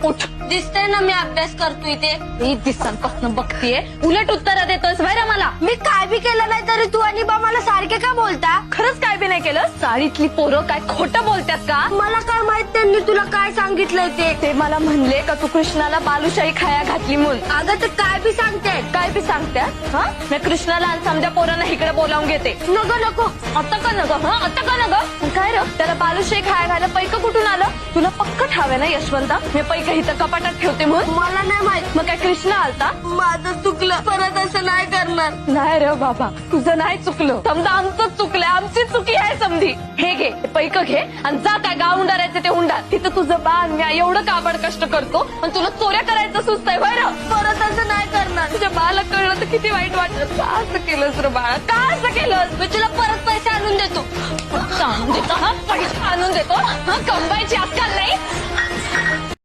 उठ. दिसतंय ना मी अभ्यास करतोय ते. मी दिवसांपासून बघतीये उलट उत्तर देतोस बरं मला. मी काय बी केलं नाही तरी तू आणि बा मला सारखे का बोलता. खरंच काय बी नाही केलं. चाळीतली पोरं काय खोटं बोलतात का. मला काय माहित त्यांनी तुला काय सांगितलंय ते मला म्हणले का तू कृष्णाला बालुशाही खाया घातली म्हणून. अगं ते काय बी सांगते. काय बी सांगतात. हा मी कृष्णाला आणि समजा पोरांना इकडे बोलावून घेते. नको नको आता का नग. हा आता का नग. काय र त्याला बालुशाही खाया घायला पैक कुठून आलं. तुला पक्क ठावे ना यशवंता. मी पैक इथं कपाटात ठेवते म्हणून. मला नाही माहित. मग काय कृष्ण आलता. माझं चुकलं परत असं नाही करणार. नाही रे बाबा तुझं नाही चुकलं. समजा आमचं चुकलं. आमची चुकी आहे समधी. हे घे पैक घे आणि जा काय गाव उंडारायचं ते उंडार. तिथं तुझं बाळ मी एवढं काबड कष्ट करतो पण तुला चोऱ्या करायचं सुचतंय बरं. परत असं नाही करणार. तुझ्या बाळाला कळलं तर किती वाईट वाटत. का असं केलंस रे बाळा. का असं केलंस. मी तुला परत पैसे आणून देतो. आणून देतो. हा पैसे आणून देतो. हा कमवायची अक्कल नाही.